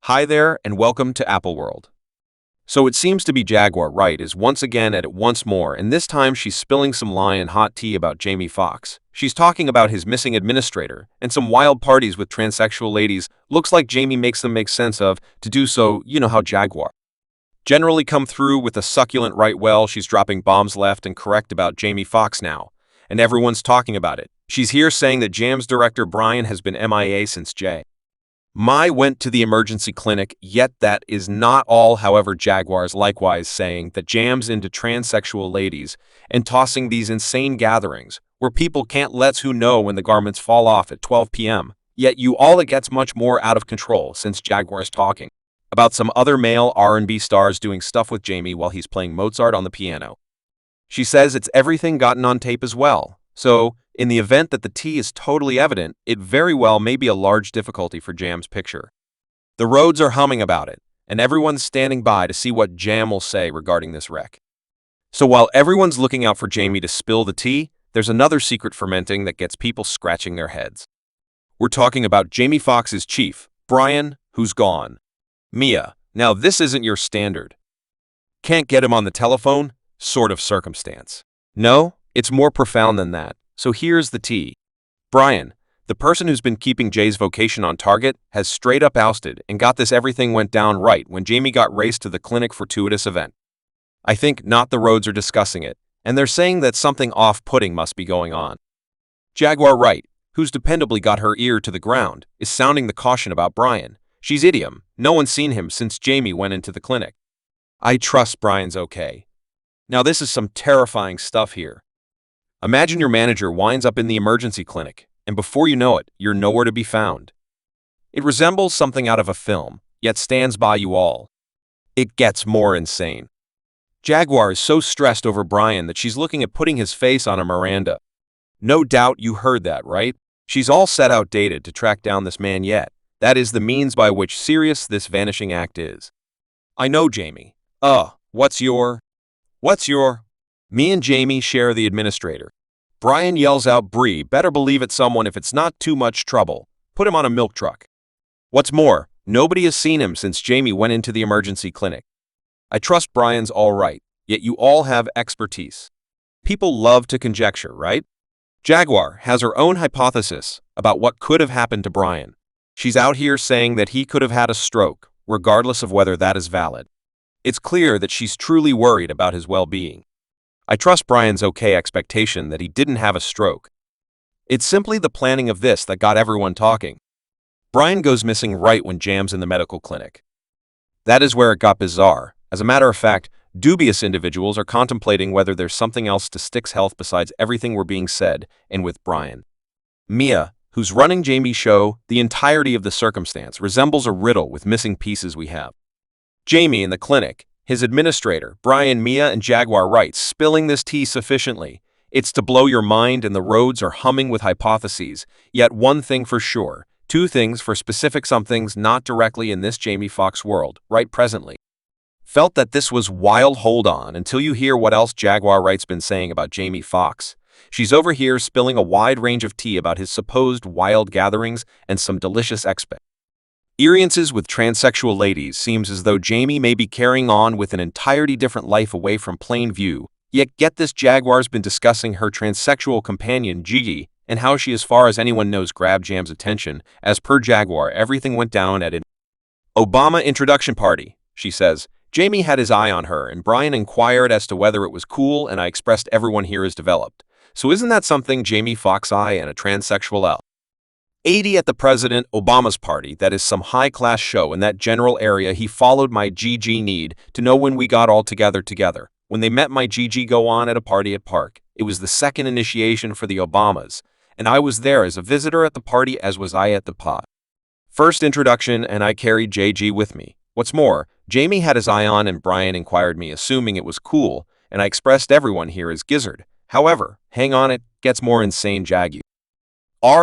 Hi there, and welcome to Apple World. So it seems to be Jaguar Wright is once again at it once more, and this time she's spilling some lion hot tea about Jamie Foxx. She's talking about his missing administrator, and some wild parties with transsexual ladies. Looks like Jamie makes them make sense of. To do so, you know how Jaguar generally come through with a succulent right. Well, she's dropping bombs left and correct about Jamie Foxx now, and everyone's talking about it. She's here saying that Jam's director Brian has been MIA since J. My went to the emergency clinic, yet that is not all. However, Jaguar's likewise saying that Jam's into transsexual ladies and tossing these insane gatherings where people can't let who know when the garments fall off at 12 p.m. Yet you all it gets much more out of control since Jaguar's talking about some other male R&B stars doing stuff with Jamie while he's playing Mozart on the piano. She says it's everything gotten on tape as well. So, in the event that the tea is totally evident, it very well may be a large difficulty for Jam's picture. The roads are humming about it, and everyone's standing by to see what Jam will say regarding this wreck. So while everyone's looking out for Jamie to spill the tea, there's another secret fermenting that gets people scratching their heads. We're talking about Jamie Foxx's chief, Brian, who's gone. Mia, now this isn't your standard can't get him on the telephone sort of circumstance. No, it's more profound than that. So here's the tea. Brian, the person who's been keeping Jay's vocation on target, has straight up ousted and got this. Everything went down right when Jamie got raced to the clinic fortuitous event. I think not the roads are discussing it, and they're saying that something off-putting must be going on. Jaguar Wright, who's dependably got her ear to the ground, is sounding the caution about Brian. She's idiom. No one's seen him since Jamie went into the clinic. I trust Brian's okay. Now this is some terrifying stuff here. Imagine your manager winds up in the emergency clinic, and before you know it, you're nowhere to be found. It resembles something out of a film, yet stands by you all. It gets more insane. Jaguar is so stressed over Brian that she's looking at putting his face on a Miranda. No doubt you heard that, right? She's all set outdated to track down this man yet. That is the means by which serious this vanishing act is. I know, Jamie. What's your? Me and Jamie share the administrator. Brian yells out, Bree, better believe it's someone if it's not too much trouble. Put him on a milk truck. What's more, nobody has seen him since Jamie went into the emergency clinic. I trust Brian's all right, yet you all have expertise. People love to conjecture, right? Jaguar has her own hypothesis about what could have happened to Brian. She's out here saying that he could have had a stroke, regardless of whether that is valid. It's clear that she's truly worried about his well-being. I trust Brian's okay expectation that he didn't have a stroke. It's simply the planning of this that got everyone talking. Brian goes missing right when Jam's in the medical clinic. That is where it got bizarre. As a matter of fact, dubious individuals are contemplating whether there's something else to Stick's health besides everything we're being said, and with Brian. Mia, who's running Jamie's show, the entirety of the circumstance resembles a riddle with missing pieces we have. Jamie in the clinic, his administrator, Brian, Mia, and Jaguar Wright spilling this tea sufficiently. It's to blow your mind, and the roads are humming with hypotheses. Yet one thing for sure, two things for specific somethings not directly in this Jamie Foxx world, right presently. Felt that this was wild. Hold on until you hear what else Jaguar Wright's been saying about Jamie Foxx. She's over here spilling a wide range of tea about his supposed wild gatherings and some delicious experiences with transsexual ladies. Seems as though Jamie may be carrying on with an entirely different life away from plain view. Yet get this, Jaguar's been discussing her transsexual companion Gigi and how she, as far as anyone knows, grabbed Jam's attention. As per Jaguar, everything went down at an Obama introduction party. She says Jamie had his eye on her, and Brian inquired as to whether it was cool, and I expressed everyone here is developed. So isn't that something? Jamie Foxx eye and a transsexual L.80 at the President Obama's party. That is some high-class show in that general area. He followed my Gigi need to know when we got all together. When they met my Gigi go on at a party at Park. It was the second initiation for the Obamas, and I was there as a visitor at the party, as was I at the first introduction, and I carried JG with me. What's more, Jamie had his eye on, and Brian inquired me, assuming it was cool, and I expressed everyone here is gizzard. However, hang on, it gets more insane. Jaguar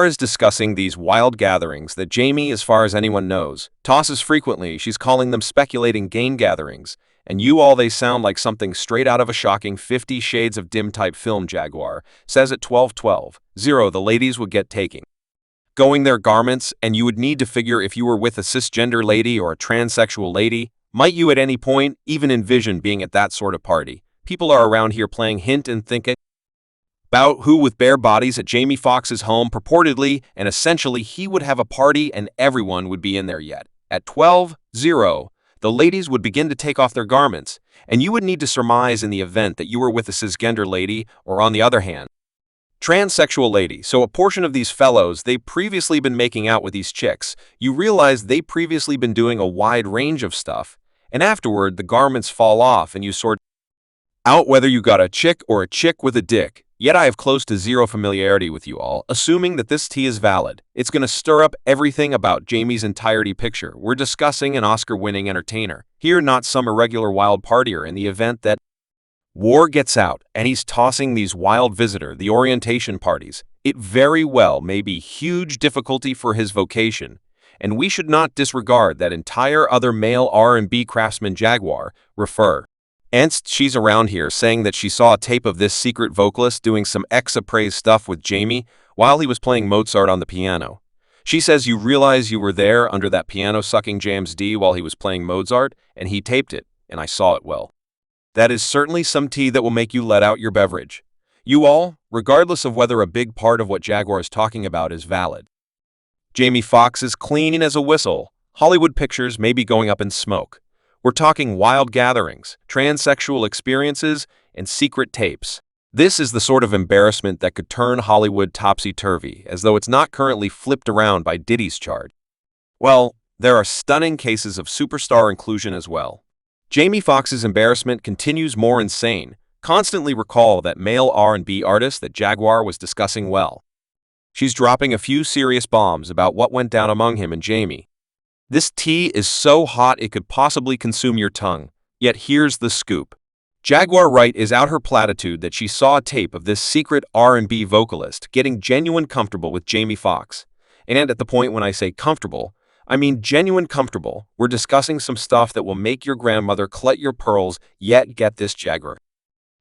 is discussing these wild gatherings that Jamie, as far as anyone knows, tosses frequently. She's calling them speculating game gatherings, and you all, they sound like something straight out of a shocking 50 Shades of Dim type film. Jaguar says at 12:12:0 the ladies would get taking going their garments, and you would need to figure if you were with a cisgender lady or a transsexual lady. Might you at any point even envision being at that sort of party? People are around here playing hint and think about who with bare bodies at Jamie Foxx's home purportedly, and essentially he would have a party and everyone would be in there yet. At 12:00, the ladies would begin to take off their garments, and you would need to surmise in the event that you were with a cisgender lady or, on the other hand, transsexual lady. So a portion of these fellows, they've previously been making out with these chicks. You realize they've previously been doing a wide range of stuff, and afterward the garments fall off and you sort out whether you got a chick or a chick with a dick. Yet I have close to zero familiarity with you all, assuming that this tea is valid. It's going to stir up everything about Jamie's entirety picture. We're discussing an Oscar-winning entertainer. Here, not some irregular wild partier in the event that war gets out and he's tossing these wild visitor, the orientation parties. It very well may be huge difficulty for his vocation, and we should not disregard that entire other male R&B craftsman Jaguar refer. And she's around here saying that she saw a tape of this secret vocalist doing some ex-appraise stuff with Jamie while he was playing Mozart on the piano. She says you realize you were there under that piano sucking James D while he was playing Mozart, and he taped it, and I saw it well. That is certainly some tea that will make you let out your beverage. You all, regardless of whether a big part of what Jaguar is talking about is valid. Jamie Foxx is clean as a whistle. Hollywood pictures may be going up in smoke. We're talking wild gatherings, transsexual experiences, and secret tapes. This is the sort of embarrassment that could turn Hollywood topsy-turvy, as though it's not currently flipped around by Diddy's chart. Well, there are stunning cases of superstar inclusion as well. Jamie Foxx's embarrassment continues more insane. Constantly recall that male R&B artist that Jaguar was discussing well. She's dropping a few serious bombs about what went down among him and Jamie. This tea is so hot it could possibly consume your tongue. Yet here's the scoop. Jaguar Wright is out her platitude that she saw a tape of this secret R&B vocalist getting genuine comfortable with Jamie Foxx. And at the point when I say comfortable, I mean genuine comfortable. We're discussing some stuff that will make your grandmother clutch your pearls, yet get this Jaguar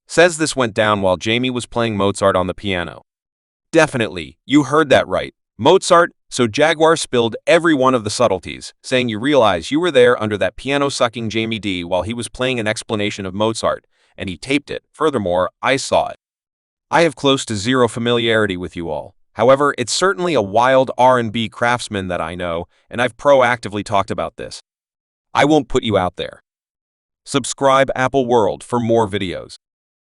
says this went down while Jamie was playing Mozart on the piano. Definitely, you heard that right. Mozart, so Jaguar spilled every one of the subtleties, saying you realize you were there under that piano-sucking Jamie D while he was playing an explanation of Mozart, and he taped it. Furthermore, I saw it. I have close to zero familiarity with you all. However, it's certainly a wild R&B craftsman that I know, and I've proactively talked about this. I won't put you out there. Subscribe Apple World for more videos.